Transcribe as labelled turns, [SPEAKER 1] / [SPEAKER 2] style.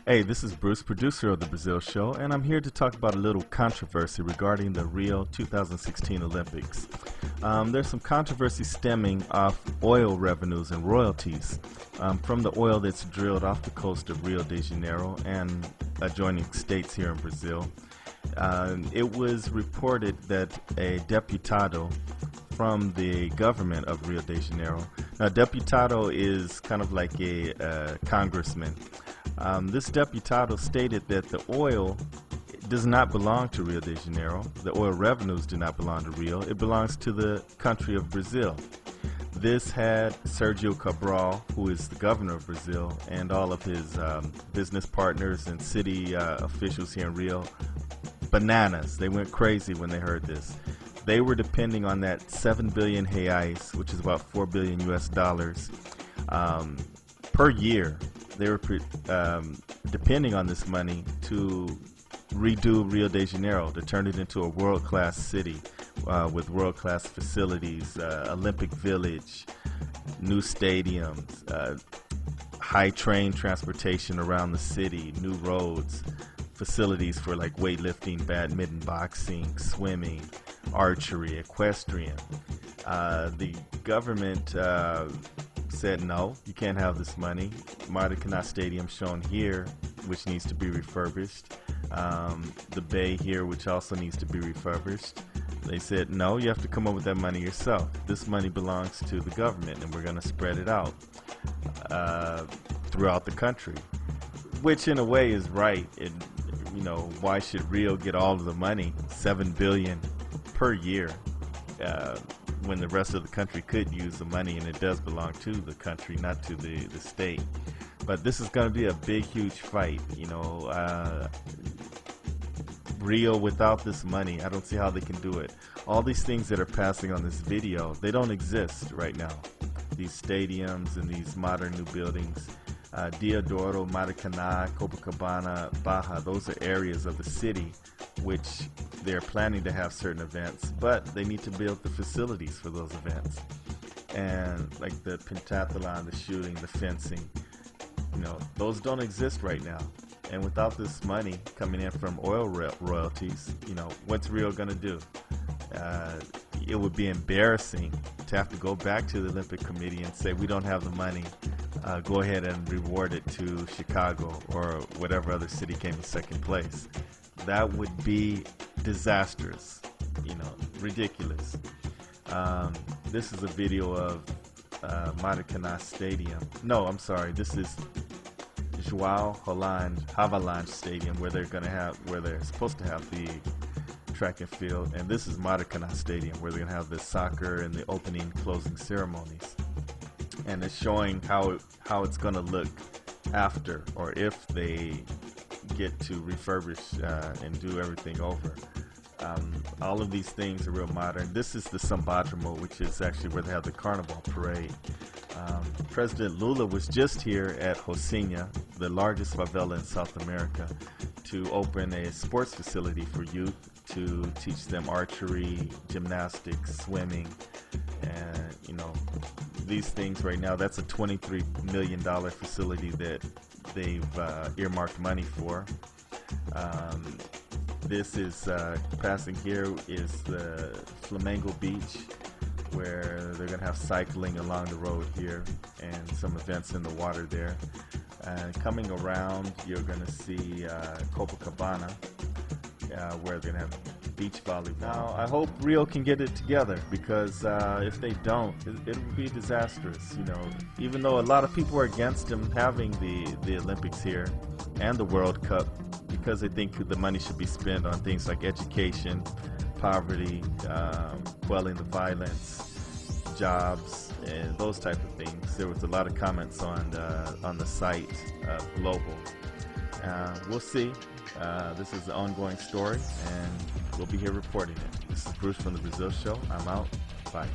[SPEAKER 1] Hey, this is Bruce, producer of The Brazil Show, and I'm here to talk about a little controversy regarding the Rio 2016 Olympics. There's some controversy stemming off oil revenues and royalties from the oil that's drilled off the coast of Rio de Janeiro and adjoining states here in Brazil. It was reported that a deputado from the government of Rio de Janeiro, now deputado is kind of like a congressman. This deputado stated that the oil does not belong to Rio de Janeiro. The oil revenues do not belong to Rio. It belongs to the country of Brazil. This had Sergio Cabral, who is the governor of Brazil, and all of his business partners and city officials here in Rio bananas. They went crazy when they heard this. They were depending on that 7 billion reais, which is about $4 billion US per year. They were depending on this money to redo Rio de Janeiro, to turn it into a world-class city with world-class facilities, Olympic Village, new stadiums, high train transportation around the city, new roads, facilities for like weightlifting, badminton, boxing, swimming, archery, equestrian. The government said no, you can't have this money. Maracanã Stadium shown here, which needs to be refurbished. The bay here, which also needs to be refurbished. They said no, you have to come up with that money yourself. This money belongs to the government, and we're going to spread it out throughout the country, which in a way is right. You know, why should Rio get all of the money, 7 billion per year, when the rest of the country could use the money, and it does belong to the country, not to the state. But this is going to be a big, huge fight. You know, Rio without this money, I don't see how they can do it. All these things that are passing on this video, they don't exist right now. These stadiums and these modern new buildings, Deodoro, Maracanã, Copacabana, Barra, those are areas of the city which they're planning to have certain events, but they need to build the facilities for those events. And like the pentathlon, the shooting, the fencing, you know, those don't exist right now. And without this money coming in from oil royalties, you know, what's Rio going to do? It would be embarrassing to have to go back to the Olympic Committee and say, we don't have the money. Go ahead and reward it to Chicago or whatever other city came in second place. That would be disastrous, you know, ridiculous. This is a video of Maracanã Stadium. No, I'm sorry. This is João Havelange Stadium, where they're supposed to have the track and field, and this is Maracanã Stadium, where they're gonna have the soccer and the opening, closing ceremonies. And it's showing how it's gonna look after, or if they get to refurbish and do everything over. All of these things are real modern. This is the Sambódromo, which is actually where they have the Carnival parade. President Lula was just here at Rocinha, the largest favela in South America, to open a sports facility for youth to teach them archery, gymnastics, swimming, and you know, these things right now. That's a $23 million facility that they've earmarked money for. This is passing here is the Flamengo Beach, where they're gonna have cycling along the road here and some events in the water there. Coming around, you're gonna see Copacabana, where they're gonna have beach volleyball. Now, I hope Rio can get it together, because if they don't, it will be disastrous. You know, even though a lot of people are against them having the Olympics here and the World Cup, because they think the money should be spent on things like education, poverty, quelling the violence, jobs, and those type of things. There was a lot of comments on the site Global. We'll see. This is an ongoing story, and we'll be here reporting it. This is Bruce from The Brazil Show. I'm out. Bye.